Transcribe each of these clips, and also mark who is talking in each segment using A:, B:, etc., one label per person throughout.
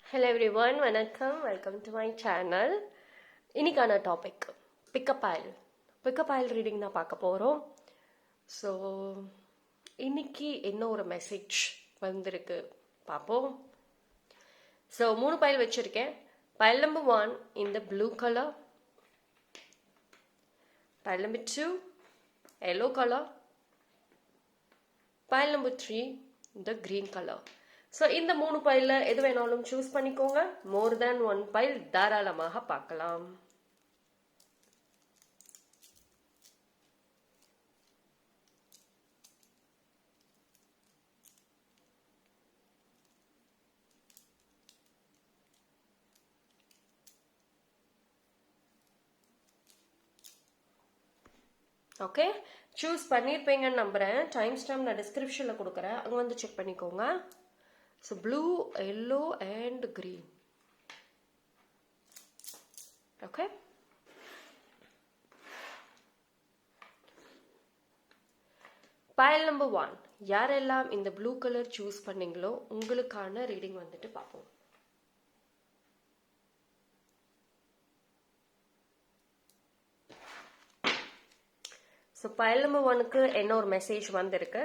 A: Hello every one, வணக்கம். Welcome to my channel. இன்னைக்கான topic pickup oil reading தான் பார்க்க போகிறோம். ஸோ இன்னைக்கு என்ன ஒரு மெசேஜ் வந்திருக்கு பார்ப்போம். ஸோ 3 பைல் வச்சுருக்கேன். பைல் நம்பர் 1 இந்த blue colour, file number 2 yellow colour, file number 3 இந்த க்ரீன் கலர். ஸோ இந்த 3 பைலில் எது வேணாலும் சூஸ் பண்ணிக்கோங்க. மோர் தேன் 1 பைல் தாராளமாக பார்க்கலாம். ஓகே, சூஸ் பண்ணியிருப்பீங்கன்னு நம்புகிறேன். டைம் ஸ்டாம்ப் நான் டிஸ்கிரிப்ஷனில் கொடுக்குறேன், அங்கே வந்து செக் பண்ணிக்கோங்க. So blue, yellow and green. Okay, file number 1 யாரெல்லாம் இந்த ப்ளூ கலர் சூஸ் பண்ணீங்களோ உங்களுக்கான ரீடிங் வந்துட்டு பார்ப்போம். ஸோ பைல் நம்பர் 1க்கு என்ன ஒரு மெசேஜ் வந்திருக்கு.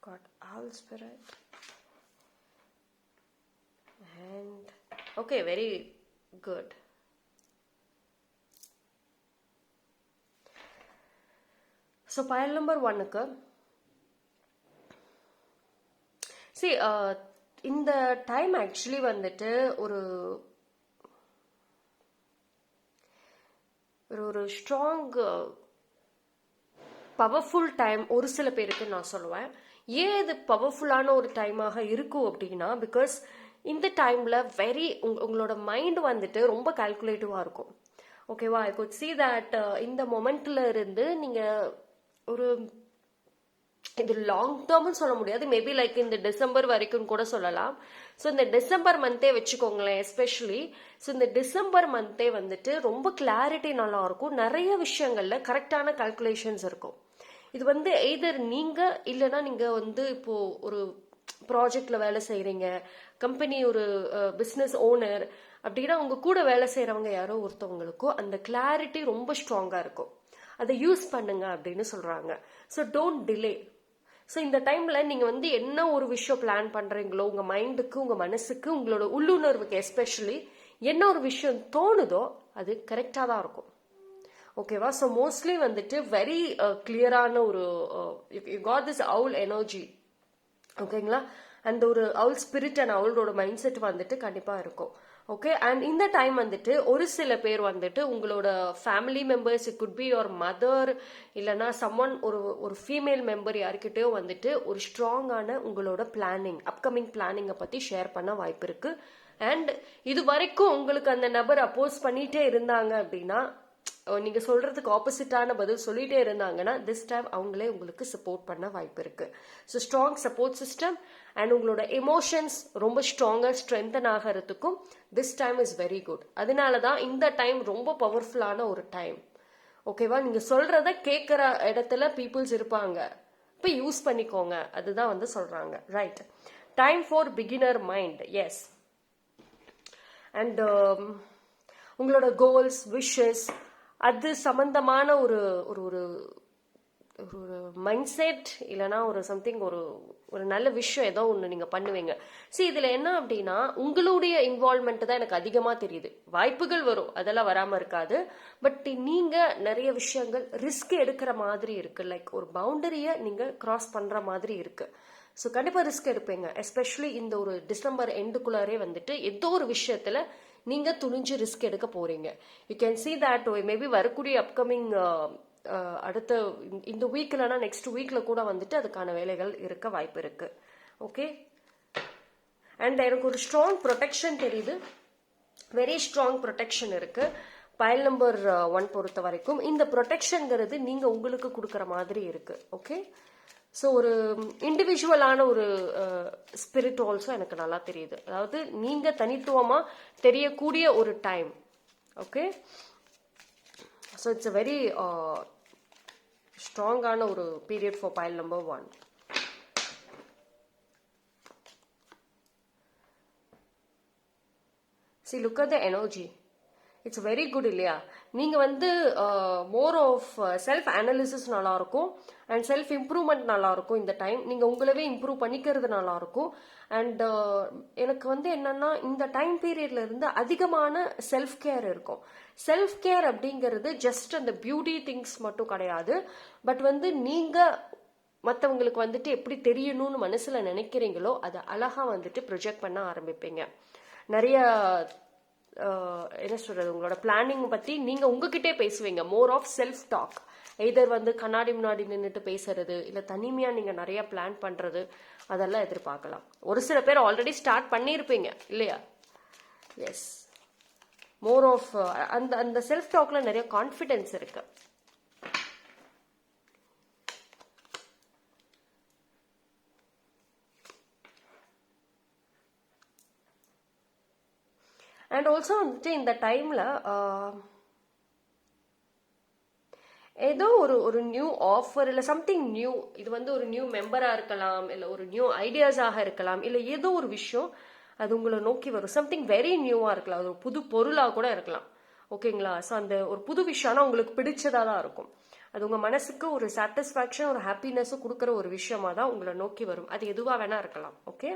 A: Got owl spirit and okay, very good. So pile number 1க்கு see இந்த டைம் ஆக்சுவலி வந்துட்டு ஒரு ஒரு ஸ்ட்ராங் பவர்ஃபுல் டைம் ஒரு சில பேருக்கு நான் சொல்லுவேன். ஏன் இது பவர்ஃபுல்லான ஒரு டைமாக இருக்கும் அப்படின்னா, பிகாஸ் இந்த டைம்ல உங்களோட மைண்ட் வந்துட்டு ரொம்ப கால்குலேட்டிவா இருக்கும். ஓகேவா, ஐ குட் சி தட் இந்த மொமெண்ட்ல இருந்து நீங்க ஒரு இது லாங் டேர்ம்னு சொல்ல முடியாது, மேபி லைக் இந்த டிசம்பர் வரைக்கும் கூட சொல்லலாம். ஸோ இந்த டிசம்பர் மந்தே வச்சுக்கோங்களேன் எஸ்பெஷலி. ஸோ இந்த டிசம்பர் மந்தே வந்துட்டு ரொம்ப கிளாரிட்டி நல்லா இருக்கும். நிறைய விஷயங்கள்ல கரெக்டான கால்குலேஷன்ஸ் இருக்கும். இது வந்து எய்தர் நீங்க இல்லைன்னா நீங்க வந்து இப்போ ஒரு ப்ராஜெக்ட்ல வேலை செய்யறீங்க, கம்பெனி ஒரு பிஸ்னஸ் ஓனர் அப்படின்னா உங்க கூட வேலை செய்யறவங்க யாரோ ஒருத்தவங்களுக்கோ அந்த கிளாரிட்டி ரொம்ப ஸ்ட்ராங்கா இருக்கும். அதை யூஸ் பண்ணுங்க அப்படின்னு சொல்றாங்க. So don't delay. ஸோ இந்த டைம்ல நீங்க வந்து என்ன ஒரு விஷயம் பிளான் பண்றீங்களோ, உங்க மைண்டுக்கு, உங்க மனசுக்கு, உங்களோட உள்ளுணர்வுக்கு எஸ்பெஷலி என்ன ஒரு விஷயம் தோணுதோ அது கரெக்டா தான் இருக்கும். ஓகேவா, ஸோ மோஸ்ட்லி வந்துட்டு வெரி கிளியரான ஒரு you got this owl energy. ஓகேங்களா, அந்த ஒரு அவுல் ஸ்பிரிட் அண்ட் அவுலோட மைண்ட் செட் வந்துட்டு கண்டிப்பா இருக்கும். ஓகே, அண்ட் இந்த டைம் வந்துட்டு ஒரு சில பேர் வந்துட்டு உங்களோட family members, it could be your mother, இல்லைன்னா சம்ஒன் ஒரு ஃபீமேல் மெம்பர் யாருக்கிட்டயோ வந்துட்டு ஒரு ஸ்ட்ராங்கான உங்களோட பிளானிங், அப்கமிங் பிளானிங்கை பத்தி ஷேர் பண்ண வாய்ப்பு இருக்கு. அண்ட் இது வரைக்கும் உங்களுக்கு அந்த நபர் அப்போஸ் பண்ணிட்டே இருந்தாங்க அப்படின்னா, நீங்க சொல்றதுக்கு ஆப்போசிட்டான பதில் சொல்லிட்டே இருந்தாங்கன்னா திஸ் டைம் அவங்களே உங்களுக்கு சப்போர்ட் பண்ண வாய்ப்பு இருக்கு. So strong support system and உங்களோட எமோஷன்ஸ் ரொம்ப ஸ்ட்ராங்கா ஸ்ட்ரென்தன் ஆகிறதுக்கும் this time is very good. அதனாலதான் இந்த டைம் ரொம்ப பவர்ஃபுல்லான ஒரு டைம். ஓகேவா, நீங்க சொல்றத கேட்கிற இடத்துல பீப்புள்ஸ் இருப்பாங்க, இப்போ யூஸ் பண்ணிக்கோங்க, அதுதான் வந்து சொல்றாங்க. Right, time for beginner mind. Yes, and உங்களோட கோல்ஸ், விஷஸ், அது சம்பந்தமான ஒரு ஒரு ஒரு ஒரு மைண்ட் செட் இல்லைன்னா ஒரு சம்திங், ஒரு நல்ல விஷயம் ஏதோ ஒன்று நீங்கள் பண்ணுவீங்க. சரி, இதில் என்ன அப்படின்னா உங்களுடைய இன்வால்மெண்ட் தான் எனக்கு அதிகமாக தெரியுது. வாய்ப்புகள் வரும், அதெல்லாம் வராமல் இருக்காது. பட் நீங்கள் நிறைய விஷயங்கள் ரிஸ்க் எடுக்கிற மாதிரி இருக்கு. லைக் ஒரு பவுண்டரியை நீங்கள் கிராஸ் பண்ணுற மாதிரி இருக்கு. ஸோ கண்டிப்பாக ரிஸ்க் எடுப்பீங்க. எஸ்பெஷலி இந்த ஒரு டிசம்பர் எண்டுக்குள்ளாரே வந்துட்டு ஏதோ ஒரு விஷயத்தில் நீங்க துணிஞ்சு ரிஸ்க் எடுக்க போறீங்க. You can see that maybe வரக்கூடிய அப்கமிங் அடுத்த இந்த வீக் இல்லைன்னா நெக்ஸ்ட் வீக்ல கூட வந்துட்டு அதுக்கான வேலைகள் இருக்க வாய்ப்பு இருக்கு. ஓகே, அண்ட் எனக்கு ஒரு ஸ்ட்ராங் ப்ரொடெக்ஷன் தெரியுது, வெரி ஸ்ட்ராங் ப்ரொடெக்ஷன் இருக்கு பைல் நம்பர் 1 பொறுத்த வரைக்கும். இந்த ப்ரொடெக்ஷன்ங்கிறது நீங்க உங்களுக்கு கொடுக்குற மாதிரி இருக்கு. ஓகே, ஸோ ஒரு இண்டிவிஜுவலான ஒரு ஸ்பிரிட் ஆல்சோ எனக்கு நல்லா தெரியுது. அதாவது நீங்க தனித்துவமா தெரியக்கூடிய ஒரு time. Okay, so it's a very ஸ்ட்ராங்கான ஒரு period for pile number 1. See, look at the energy. It's very good இல்லையா? நீங்க வந்து மோர் ஆஃப் செல்ஃப் அனாலிசிஸ் நல்லா இருக்கும் அண்ட் செல்ஃப் இம்ப்ரூவ்மெண்ட் நல்லா இருக்கும். இந்த டைம் நீங்க உங்களவே இம்ப்ரூவ் பண்ணிக்கிறது நல்லா இருக்கும். அண்ட் எனக்கு வந்து என்னன்னா இந்த டைம் பீரியட்ல இருந்து அதிகமான செல்ஃப் கேர் இருக்கும். செல்ஃப் கேர் அப்படிங்கிறது ஜஸ்ட் அந்த பியூட்டி திங்ஸ் மட்டும் கிடையாது. பட் வந்து நீங்க மற்றவங்களுக்கு வந்துட்டு எப்படி தெரியணும்னு மனசுல நினைக்கிறீங்களோ அதை அழகா வந்துட்டு ப்ரொஜெக்ட் பண்ண ஆரம்பிப்பீங்க. நிறைய என்ன சொல்றது, உங்களோட பிளானிங் பத்தி நீங்க உங்ககிட்டே பேசுவீங்க. More of self talk. Either வந்து கண்ணாடி முன்னாடி நின்றுட்டு பேசுறது, இல்ல தனிமையா நீங்க நிறைய பிளான் பண்றது, அதெல்லாம் எதிர்பார்க்கலாம். ஒரு சில பேர் ஆல்ரெடி ஸ்டார்ட் பண்ணியிருப்பீங்க இல்லையா? எஸ், மோர் ஆஃப் அந்த அந்த செல்ஃப் டாக்ல நிறைய கான்ஃபிடென்ஸ் இருக்கு. அண்ட் ஆல்சோ வந்துட்டு இந்த டைம்ல ஏதோ ஒரு நியூ ஆஃபர் இல்லை சம்திங் நியூ, இது வந்து ஒரு நியூ மெம்பரா இருக்கலாம், இல்லை ஒரு நியூ ஐடியாஸாக இருக்கலாம், இல்லை ஏதோ ஒரு விஷயம் அது உங்களை நோக்கி வரும். சம்திங் வெரி நியூவா இருக்கலாம், அது ஒரு புது பொருளாக கூட இருக்கலாம். ஓகேங்களா? ஸோ அந்த ஒரு புது விஷயம் ஆனால் உங்களுக்கு பிடிச்சதா தான் இருக்கும். அது உங்க மனசுக்கு ஒரு சாட்டிஸ்ஃபேக்ஷன், ஒரு ஹாப்பினஸும் கொடுக்குற ஒரு விஷயமா தான் உங்களை நோக்கி வரும். அது எதுவாக வேணா இருக்கலாம். Okay,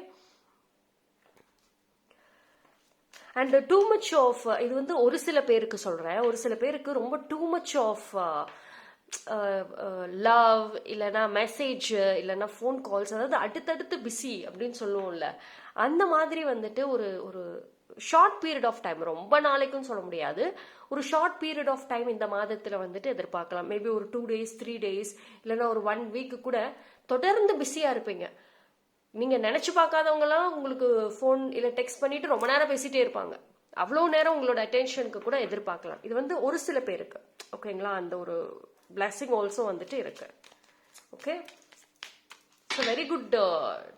A: and too much of, இது வந்து ஒரு சில பேருக்கு சொல்றேன், ஒரு சில பேருக்கு ரொம்ப டூ மச் ஆஃப் லவ் இல்லைன்னா மெசேஜ் இல்லைன்னா ஃபோன் கால்ஸ், அதாவது அடுத்தடுத்து பிஸி அப்படின்னு சொல்லுவோம்ல, அந்த மாதிரி வந்துட்டு ஒரு ஒரு ஷார்ட் பீரியட் ஆஃப் டைம், ரொம்ப நாளைக்கும் சொல்ல முடியாது, ஒரு ஷார்ட் பீரியட் ஆஃப் டைம் இந்த மாதத்துல வந்துட்டு எதிர்பார்க்கலாம். மேபி ஒரு 2 days 3 days இல்லைன்னா ஒரு 1 week கூட தொடர்ந்து பிஸியா இருப்பீங்க. நீங்க நினைச்சு பார்க்காதவங்கலாம் உங்களுக்கு ஃபோன் இல்ல டெக்ஸ்ட் பண்ணிட்டு ரொம்ப நேரம் பேசிட்டே இருப்பாங்க. அவ்வளவு நேரம் உங்களோட அட்டென்ஷனுக்கு கூட எதிர்பார்க்கலாம். இது வந்து ஒரு சில பேருக்கு. ஓகேங்களா? அந்த ஒரு பிளஸிங் ஆல்சோ வந்துட்டு இருக்கு. Okay, so very good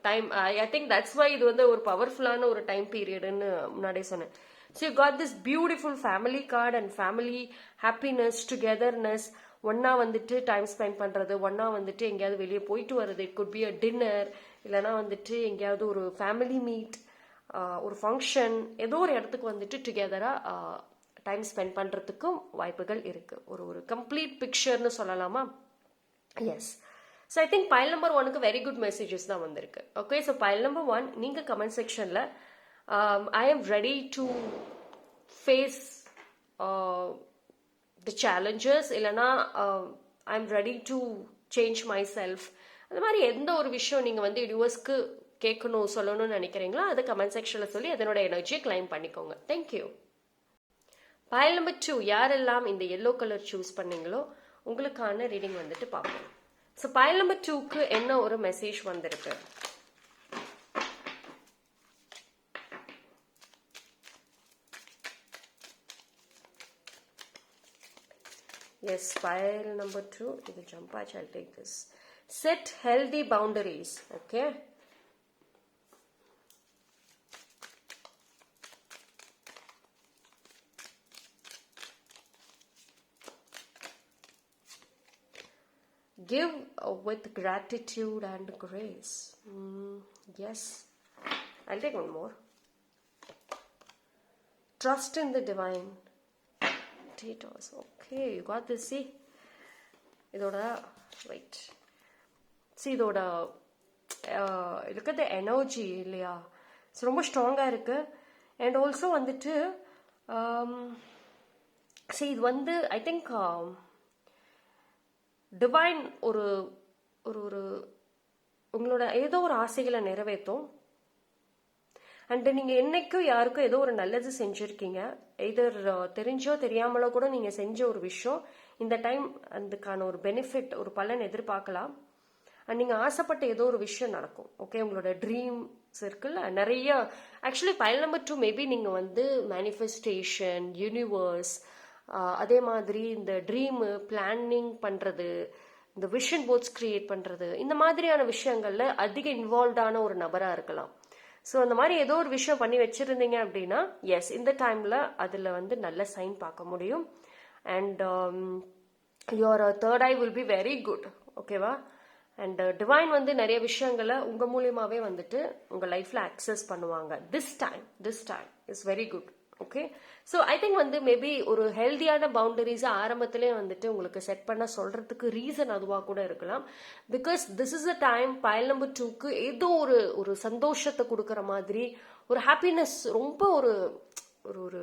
A: time. I think that's why இது வந்து ஒரு பவர்ஃபுல்லான ஒரு டைம் பீரியட்னு முன்னாடியே சொன்னேன். So you got this beautiful family card and family happiness, togetherness, ஒன்னா வந்துட்டு டைம் ஸ்பெண்ட் பண்றது, ஒன்னா வந்துட்டு எங்கேயாவது வெளியே போயிட்டு வர்றது, it could be a dinner, இல்லைன்னா வந்துட்டு எங்கேயாவது ஒரு ஃபேமிலி மீட், ஒரு ஃபங்க்ஷன், ஏதோ ஒரு இடத்துக்கு வந்துட்டு டுகெதரா டைம் ஸ்பெண்ட் பண்றதுக்கும் வாய்ப்புகள் இருக்கு. ஒரு ஒரு கம்ப்ளீட் பிக்சர்னு சொல்லலாமா? Yes. So I think pile number 1க்கு வெரி குட் மெசேஜஸ் தான் வந்திருக்கு. ஓகே, ஸோ பைல் நம்பர் 1 நீங்க கமெண்ட் செக்ஷன்ல I am ready to face the challenges, இல்லைன்னா I am ready to change myself, அந்த மாதிரி எந்த ஒரு விஷயம் நீங்க வந்து யூனிவர்ஸ்க்கு கேட்கணும் சொல்லணும்னு நினைக்கிறீங்களோ அதை கமெண்ட் செக்ஷன்ல சொல்லி அதனோட எனர்ஜியை கிளைம் பண்ணிக்கோங்க. தேங்க்யூ. பைல் நம்பர் 2 யாரெல்லாம் இந்த எல்லோ கலர் சூஸ் பண்ணீங்களோ உங்களுக்கான ரீடிங் வந்துட்டு பார்ப்போம். ஸோ பைல் நம்பர் 2க்கு என்ன ஒரு மெசேஜ் வந்திருக்கு? Yes, pile number 2 is a jump patch. I'll take this. Set healthy boundaries. Okay. Give with gratitude and grace. Yes. I'll take one more. Trust in the divine. Potatoes. Okay, you got this. See, இதோட wait. See, இதோட look at the energy இல்லையா? So ரொம்ப ஸ்ட்ராங்கா இருக்கு. And also வந்துட்டு see, இது வந்து I think divine ஒரு ஒரு ஒரு உங்களோட ஏதோ ஒரு ஆசைகளை நிறைவேற்றும். அண்ட் நீங்க என்னைக்கும் யாருக்கும் ஏதோ ஒரு நல்லது செஞ்சிருக்கீங்க, எதர் தெரிஞ்சோ தெரியாமலோ கூட நீங்க செஞ்ச ஒரு விஷயம் இந்த டைம் அதுக்கான ஒரு பெனிஃபிட், ஒரு பலன் எதிர்பார்க்கலாம். அண்ட் நீங்கள் ஆசைப்பட்ட ஏதோ ஒரு விஷயம் நடக்கும். ஓகே, உங்களோட ட்ரீம்ஸ் இருக்குல்ல நிறைய. ஆக்சுவலி பைல் நம்பர் 2 மேபி நீங்கள் வந்து மேனிஃபெஸ்டேஷன், யூனிவர்ஸ், அதே மாதிரி இந்த ட்ரீமு பிளானிங் பண்ணுறது, இந்த விஷன் போர்ட்ஸ் கிரியேட் பண்ணுறது, இந்த மாதிரியான விஷயங்கள்ல அதிக இன்வால்வ்டான ஒரு நபராக இருக்கலாம். ஸோ அந்த மாதிரி ஏதோ ஒரு விஷயம் பண்ணி வச்சுருந்தீங்க அப்படின்னா எஸ், இந்த டைமில் அதில் வந்து நல்ல சைன் பார்க்க முடியும். And your third I will be very good. ஓகேவா? அண்ட் டிவைன் வந்து நிறைய விஷயங்களை உங்கள் மூலியமாகவே வந்துட்டு உங்கள் லைஃப்பில் அக்சஸ் பண்ணுவாங்க. This time is very good. Okay, so I think வந்து மேபி ஒரு ஹெல்தியான பவுண்டரிஸை ஆரம்பத்திலே வந்துட்டு உங்களுக்கு செட் பண்ண சொல்றதுக்கு ரீசன் அதுவாக கூட இருக்கலாம். Because this is a time file number 2க்கு ஏதோ ஒரு சந்தோஷத்தை கொடுக்குற மாதிரி, ஒரு ஹாப்பினஸ், ரொம்ப ஒரு ஒரு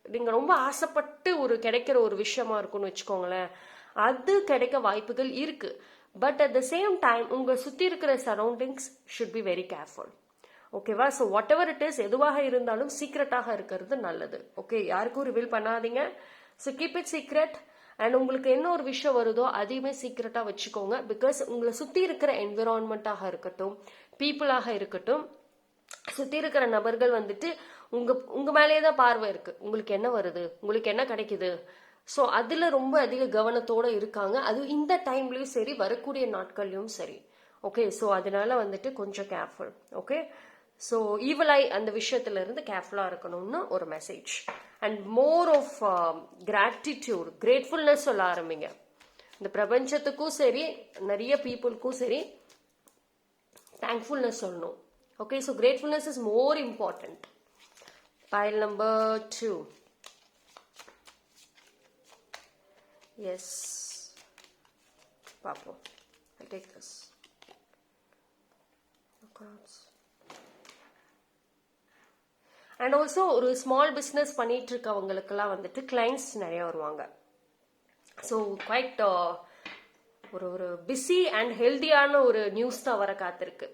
A: நீங்கள் ரொம்ப ஆசைப்பட்டு ஒரு கிடைக்கிற ஒரு விஷயமா இருக்கும்னு வச்சுக்கோங்களேன். அது கிடைக்க வாய்ப்புகள் இருக்கு. But at the same time உங்கள் சுற்றி இருக்கிற surroundings should be very careful. ஓகேவா? So whatever it is, எதுவாக இருந்தாலும் சீக்ரெட்டாக இருக்கிறது நல்லது. ஓகே, யாருக்கும் ரிவீல் பண்ணாதீங்க. So keep it secret. And உங்களுக்கு என்ன ஒரு விஷயம் வருதோ அதையுமே சீக்ரெட்டாக வச்சுக்கோங்க. பிகாஸ் உங்களை சுற்றி இருக்கிற என்விரான்மெண்ட்டாக இருக்கட்டும், பீப்புளாக இருக்கட்டும், சுற்றி இருக்கிற நபர்கள் வந்துட்டு உங்க மேலேயே தான் பார்வை இருக்கு. உங்களுக்கு என்ன வருது, உங்களுக்கு என்ன கிடைக்குது, ஸோ அதில் ரொம்ப அதிக கவனத்தோடு இருக்காங்க. அது இந்த டைம்லையும் சரி, வரக்கூடிய நாட்கள்லையும் சரி. ஓகே, ஸோ அதனால வந்துட்டு கொஞ்சம் careful. Okay, so evil eye அந்த விஷயத்துல இருந்து கேர்ஃபுல்லாக இருக்கணும்னு ஒரு message. And more of gratitude, gratefulness சொல்ல ஆரம்பிங்க. இந்த பிரபஞ்சத்துக்கும் சரி, நிறைய பீப்புளுக்கும் சரி தேங்க்ஃபுல்னஸ் சொல்லணும். Okay, so gratefulness is more important. Pile number 2. Yes, பார்ப்போம். I take this. And also ஒரு ஸ்மால் பிஸ்னஸ் பண்ணிட்டு இருக்கவங்களுக்கெல்லாம் வந்துட்டு கிளைண்ட்ஸ் நிறைய வருவாங்க. ஸோ குவைட் ஒரு பிஸி அண்ட் ஹெல்தியான ஒரு நியூஸ் தான் வர காத்திருக்கு.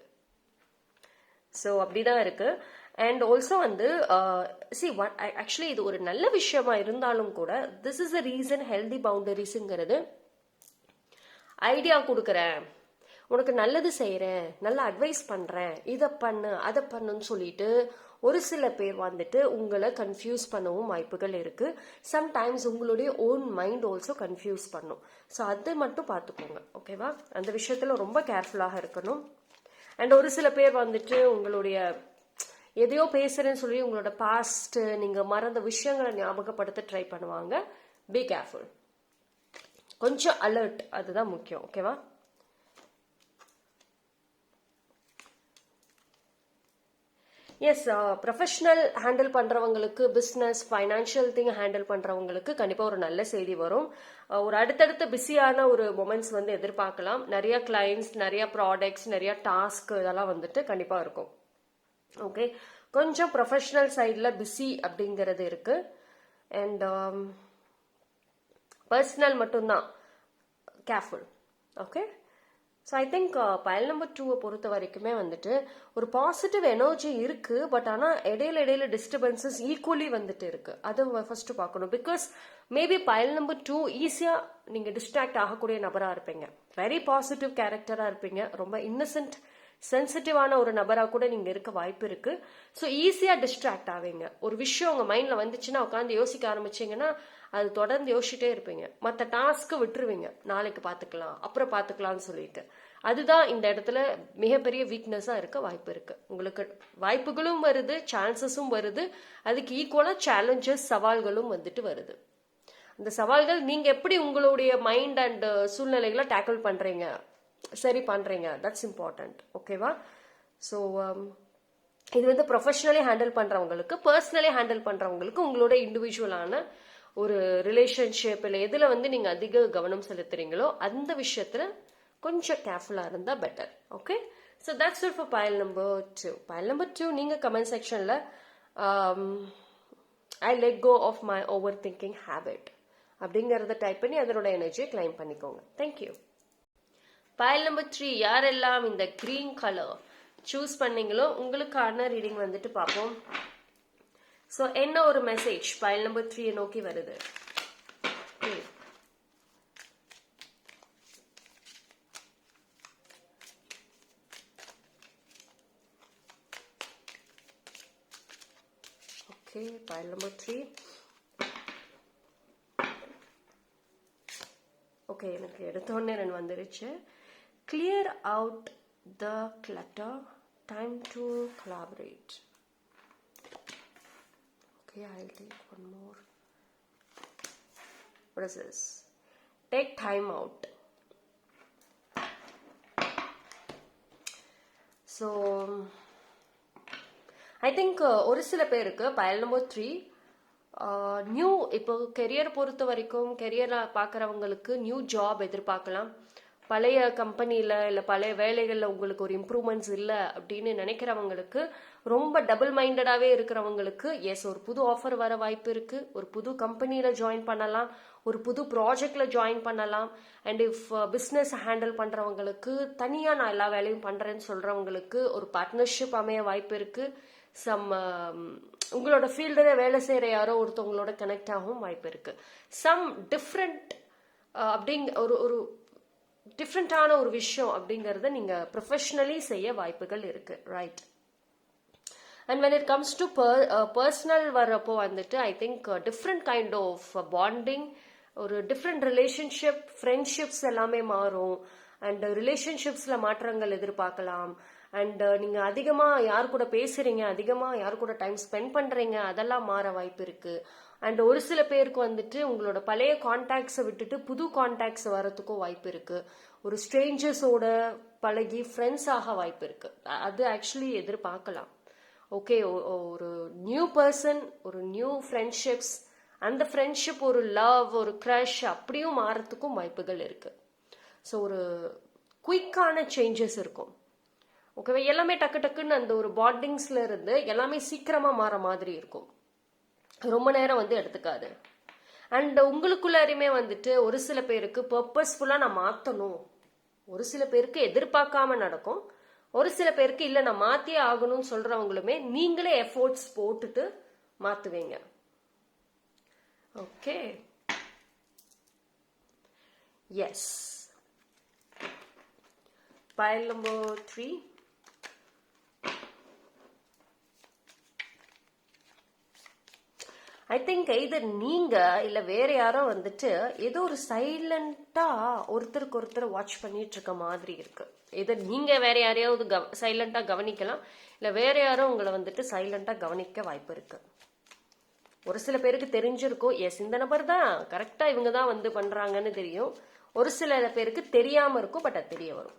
A: ஸோ அப்படிதான் இருக்கு. அண்ட் ஆல்சோ வந்து ஆக்சுவலி இது ஒரு நல்ல விஷயமா இருந்தாலும் கூட, this is a reason healthy பவுண்டரிஸ்ங்கிறது. ஐடியா கொடுக்குறேன், உனக்கு நல்லது செய்கிறேன், நல்ல அட்வைஸ் பண்ணுறேன், இதை பண்ணு அதை பண்ணுன்னு சொல்லிட்டு ஒரு சில பேர் வந்துட்டு உங்களை கன்ஃபியூஸ் பண்ணவும் வாய்ப்புகள் இருக்கு. சம்டைம்ஸ் உங்களுடைய ஓன் மைண்ட் ஆல்சோ கன்ஃபியூஸ் பண்ணும். ஸோ அதை மட்டும் பார்த்துக்கோங்க. ஓகேவா? அந்த விஷயத்துல ரொம்ப கேர்ஃபுல்லாக இருக்கணும். அண்ட் ஒரு சில பேர் வந்துட்டு உங்களுடைய எதையோ பேசுறேன்னு சொல்லி உங்களோட பாஸ்ட், நீங்க மறந்த விஷயங்களை ஞாபகப்படுத்த ட்ரை பண்ணுவாங்க. பி கேர்ஃபுல், கொஞ்சம் அலர்ட், அதுதான் முக்கியம். ஓகேவா? எஸ், ப்ரொஃபஷனல் ஹேண்டில் பண்ணுறவங்களுக்கு, பிஸ்னஸ், ஃபைனான்ஷியல் திங் ஹேண்டில் பண்ணுறவங்களுக்கு கண்டிப்பாக ஒரு நல்ல செய்தி வரும். ஒரு அடுத்தடுத்த பிஸியான ஒரு மொமெண்ட்ஸ் வந்து எதிர்பார்க்கலாம். நிறைய கிளைண்ட்ஸ், நிறைய ப்ராடக்ட்ஸ், நிறைய டாஸ்க், இதெல்லாம் வந்துட்டு கண்டிப்பாக இருக்கும். ஓகே, கொஞ்சம் ப்ரொஃபஷனல் சைடில் பிஸி அப்படிங்கிறது இருக்கு. அண்ட் பர்சனல் மட்டும்தான் careful. Okay, so I think pile number 2 பொறுத்த வரைக்குமே வந்துட்டு ஒரு பாசிட்டிவ் எனர்ஜி இருக்கு. பட் ஆனால் இடையில டிஸ்டர்பன்சஸ் ஈக்குவலி வந்துட்டு இருக்கு. அதை ஃபர்ஸ்ட் பார்க்கணும். பிகாஸ் மேபி பைல் நம்பர் 2 ஈஸியாக நீங்கள் டிஸ்ட்ராக்ட் ஆகக்கூடிய நபராக இருப்பீங்க. வெரி பாசிட்டிவ் கேரக்டராக இருப்பீங்க. ரொம்ப இன்னசென்ட், சென்சிட்டிவான ஒரு நபராக கூட நீங்கள் இருக்க வாய்ப்பு இருக்கு. ஸோ ஈஸியாக டிஸ்ட்ராக்ட் ஆவீங்க. ஒரு விஷயம் உங்கள் மைண்டில் வந்துச்சுன்னா உட்காந்து யோசிக்க ஆரம்பிச்சிங்கன்னா அது தொடர்ந்து யோசிச்சுட்டே இருப்பீங்க. மற்ற டாஸ்க்கு விட்டுருவீங்க, நாளைக்கு பார்த்துக்கலாம், அப்புறம் பார்த்துக்கலாம்னு சொல்லிட்டு. அதுதான் இந்த இடத்துல மிகப்பெரிய வீக்னஸாக இருக்க வாய்ப்பு இருக்கு. உங்களுக்கு வாய்ப்புகளும் வருது, சான்சஸும் வருது, அதுக்கு ஈக்குவலாக சேலஞ்சஸ், சவால்களும் வந்துட்டு வருது. அந்த சவால்கள் நீங்கள் எப்படி உங்களுடைய மைண்ட் அண்ட் சூழ்நிலைகளை டேக்கிள் பண்ணுறீங்க, சரி பண்ணுறீங்க, தட்ஸ் இம்பார்ட்டன்ட். ஓகேவா? ஸோ இது வந்து ப்ரொஃபஷனலி ஹேண்டில் பண்ணுறவங்களுக்கு, பர்சனலி ஹேண்டில் பண்ணுறவங்களுக்கு உங்களோட இண்டிவிஜுவலான ஒரு ரிலேஷன்ஷிப் இல்லை எதில் வந்து நீங்கள் அதிக கவனம் செலுத்துறீங்களோ அந்த விஷயத்தில் கொஞ்சம் கேர்ஃபுல்லாக இருந்தால் better. Okay, so that's it for pile number 2. Pile number 2 நீங்கள் கமெண்ட் செக்ஷனில் I let go of my overthinking habit அப்படிங்கிறத டைப் பண்ணி அதனோட எனர்ஜியை கிளைம் பண்ணிக்கோங்க. தேங்க்யூ. பைல் நம்பர் 3 யாரெல்லாம் இந்த கிரீன் கலர் சூஸ் பண்ணீங்களோ உங்களுக்கான ரீடிங் வந்துட்டு பார்ப்போம். ஸோ என்ன ஒரு மெசேஜ் பைல் நம்பர் 3 நோக்கி வருது? Okay, pile number 3. ஓகே, எனக்கு எடுத்தோடனே 2 வந்துருச்சு. Clear out the clutter. Time to collaborate. Okay, I'll take one more. What is this? Take time out. So, I think ஒரு சில பேருக்கு pile number 3 நியூ, இப்போ career பொறுத்த வரைக்கும் கெரியரை பார்க்குறவங்களுக்கு நியூ ஜாப் எதிர்பார்க்கலாம். பழைய கம்பெனியில் இல்லை பழைய வேலைகளில் உங்களுக்கு ஒரு இம்ப்ரூவ்மெண்ட்ஸ் இல்லை அப்படின்னு நினைக்கிறவங்களுக்கு, ரொம்ப டபுள் மைண்டடாகவே இருக்கிறவங்களுக்கு எஸ், ஒரு புது ஆஃபர் வர வாய்ப்பு இருக்குது. ஒரு புது கம்பெனியில் ஜாயின் பண்ணலாம், ஒரு புது ப்ராஜெக்டில் ஜாயின் பண்ணலாம். அண்ட் இஃப் பிஸ்னஸ் ஹேண்டில் பண்ணுறவங்களுக்கு, தனியாக நான் எல்லா வேலையும் பண்ணுறேன்னு சொல்கிறவங்களுக்கு ஒரு பார்ட்னர்ஷிப் அமைய வாய்ப்பு இருக்குது. சம் உங்களோட ஃபீல்டில் வேலை செய்கிற யாரோ ஒருத்தவங்களோட கனெக்ட் ஆகவும் வாய்ப்பு இருக்குது. சம் டிஃப்ரெண்ட் ஒரு டிஃப்ரெண்ட்டான ஒரு விஷயம் அப்படிங்கிறத நீங்கள் ப்ரொஃபஷ்னலி செய்ய வாய்ப்புகள் இருக்குது, right? And when it comes to personal வரப்போ வந்துட்டு I think different kind of bonding, ஒரு டிஃப்ரெண்ட் ரிலேஷன்ஷிப், ஃப்ரெண்ட்ஷிப்ஸ் எல்லாமே மாறும். அண்ட் ரிலேஷன்ஷிப்ஸில் மாற்றங்கள் எதிர்பார்க்கலாம். அண்ட் நீங்கள் அதிகமாக யார் கூட பேசுகிறீங்க, அதிகமாக யார் கூட டைம் ஸ்பெண்ட் பண்ணுறீங்க, அதெல்லாம் மாற வாய்ப்பு இருக்குது. அண்ட் ஒரு சில பேருக்கு வந்துட்டு உங்களோட பழைய கான்டாக்ட்ஸை விட்டுட்டு புது கான்டாக்ட்ஸ் வரத்துக்கும் வாய்ப்பு இருக்குது. ஒரு ஸ்ட்ரேஞ்சர்ஸோட பழகி ஃப்ரெண்ட்ஸ் ஆக வாய்ப்பு இருக்குது. அது ஆக்சுவலி எதிர்பார்க்கலாம். ஓகே, ஒரு நியூ பர்சன், ஒரு நியூ ஃப்ரெண்ட்ஷிப்ஸ், அந்த ஃப்ரெண்ட்ஷிப் ஒரு லவ், ஒரு க்ரஷ் அப்படியும் மாறத்துக்கும் வாய்ப்புகள் இருக்குது. ஸோ ஒரு குயிக்கான சேஞ்சஸ் இருக்கும். ஓகேவா? எல்லாமே டக்கு டக்குன்னு அந்த ஒரு பாண்டிங்ஸ்ல இருந்து எல்லாமே சீக்கிரமா மாற மாதிரி இருக்கும். ரொம்ப நேரம் வந்து எடுத்துக்காது. அண்ட் உங்களுக்குள்ளாரையுமே வந்துட்டு ஒரு சில பேருக்கு பர்பஸ்ஃபுல்லா நான் மாத்தணும், ஒரு சில பேருக்கு எதிர்பார்க்காம நடக்கும், ஒரு சில பேருக்கு இல்ல நான் மாத்தியே ஆகணும்னு சொல்றவங்களுமே நீங்களே எஃபோர்ட்ஸ் போட்டுட்டு மாத்துவீங்க. Okay, yes. pile number 3. I think either நீங்க இல்ல வேற யாரோ வந்துட்டு ஏதோ ஒரு சைலண்டா ஒருத்தருக்கு ஒருத்தர் வாட்ச் பண்ணிட்டு இருக்க மாதிரி இருக்கு. either நீங்க வேற யாரையாவது சைலண்டா கவனிக்கலாம், இல்ல வேற யாரோ உங்களை வந்துட்டு சைலண்டா கவனிக்க வாய்ப்பு இருக்கு. ஒரு சில பேருக்கு தெரிஞ்சிருக்கும், எஸ் இந்த நபர் தான் கரெக்டா இவங்க தான் வந்து பண்றாங்கன்னு தெரியும். ஒரு சில பேருக்கு தெரியாம இருக்கும், பட் அது தெரிய வரும்.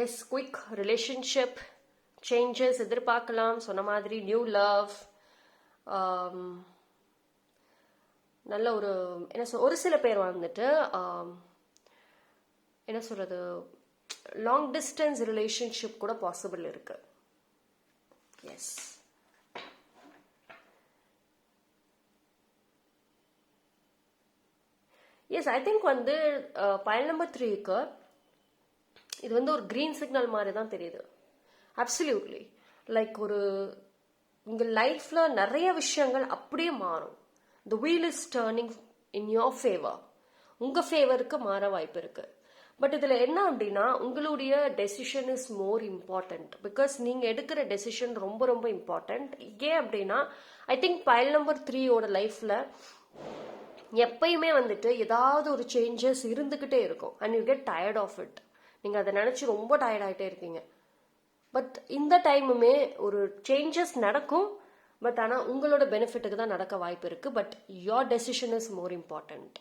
A: எஸ், குயிக் ரிலேஷன்ஷிப் சேஞ்சஸ் எதிர்பார்க்கலாம். சொன்ன மாதிரி நியூ லவ், நல்ல ஒரு என்ன ஒரு சில பேர் வந்துட்டு என்ன சொல்றது, லாங் டிஸ்டன்ஸ் ரிலேஷன்ஷிப் கூட பாசிபிள் இருக்கு. எஸ், எஸ் ஐ திங்க் வந்து pile number 3க்கு இது வந்து ஒரு கிரீன் சிக்னல் மாதிரி தான் தெரியுது. அப்சல்யூட்லி, லைக் ஒரு உங்க லைஃப்ல நிறைய விஷயங்கள் அப்படியே மாறும். The wheel is turning in your favour, உங்க ஃபேவருக்கு மாற வாய்ப்பு இருக்கு. பட் இதுல என்ன அப்படின்னா, உங்களுடைய decision is more important. Because நீங்க எடுக்கிற டெசிஷன் ரொம்ப ரொம்ப இம்பார்ட்டன்ட். ஏன் அப்படின்னா ஐ திங்க் pile number 3யோட லைஃப்ல எப்பயுமே வந்துட்டு ஏதாவது ஒரு சேஞ்சஸ் இருந்துகிட்டே இருக்கும். And you get tired of it. நீங்க அதை நினைச்சு ரொம்ப டயர்ட் ஆகிட்டே இருக்கீங்க. பட் இந்த டைமுமே ஒரு சேஞ்சஸ் நடக்கும், பட் ஆனால் உங்களோட பெனிஃபிட்டுக்கு தான் நடக்க வாய்ப்பு இருக்கு. But your decision is more important.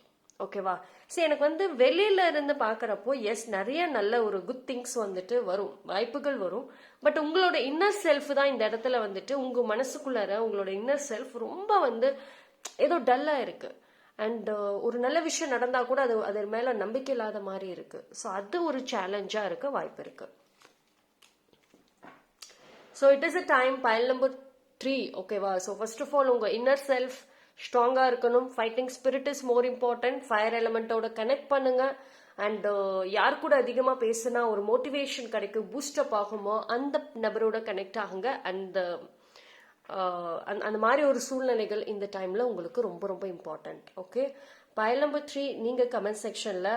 A: ஓகேவா? சரி, எனக்கு வந்து வெளியில இருந்து பார்க்குறப்போ எஸ் நிறைய நல்ல ஒரு குட் திங்ஸ் வந்துட்டு வரும், வாய்ப்புகள் வரும். பட் உங்களோட இன்னர் செல்ஃப் தான் இந்த இடத்துல வந்துட்டு உங்க மனசுக்குள்ளார உங்களோட இன்னர் செல்ஃப் ரொம்ப வந்து ஏதோ டல்லா இருக்கு. அண்ட் ஒரு நல்ல விஷயம் நடந்தா கூட அது மேல நம்பிக்கை இல்லாத மாதிரி இருக்கு. ஸோ அது ஒரு சேலஞ்சா இருக்க வாய்ப்பு இருக்கு. So it is a time pile number 3. ஓகேவா? ஸோ ஃபர்ஸ்ட் ஆஃப் ஆல் உங்க இன்னர் செல்ஃப் ஸ்ட்ராங்கா இருக்கணும். Fighting spirit is more important. Fire எலிமெண்டோட கனெக்ட் பண்ணுங்க. அண்ட் யார் கூட அதிகமா பேசினா ஒரு மோட்டிவேஷன் கிடைக்கும், பூஸ்டப் ஆகுமோ அந்த நபரோட கனெக்ட் ஆகுங்க. அண்ட் அந்த மாதிரி ஒரு சூழ்நிலைகள் இந்த டைம்ல உங்களுக்கு ரொம்ப ரொம்ப இம்பார்ட்டன்ட். ஓகே, பைல் நம்பர் 3, நீங்க கமெண்ட் செக்ஷன்ல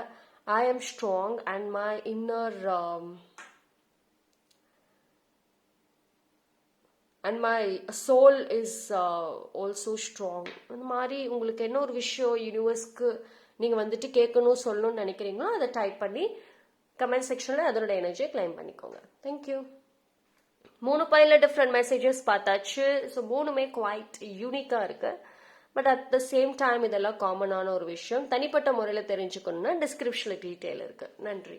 A: I am strong and my inner and my soul is also strong, அந்த மாதிரி உங்களுக்கு என்ன ஒரு விஷயம் யூனிவர்ஸ்க்கு நீங்க வந்துட்டு கேட்கணும் சொல்லணும்னு நினைக்கிறீங்களோ அதை டைப் பண்ணி கமெண்ட் செக்ஷன்ல அதனோட எனர்ஜியை கிளைம் பண்ணிக்கோங்க. தேங்க்யூ. 3 பைல டிஃப்ரெண்ட் மெசேஜஸ் பார்த்தாச்சு. ஸோ 3மே குவைட் யூனிக்காக இருக்கு. But at the same time இதெல்லாம் காமனான ஒரு விஷயம். தனிப்பட்ட முறையில் தெரிஞ்சுக்கணும்னா டிஸ்கிரிப்ஷனில் டீட்டெயில் இருக்கு. நன்றி.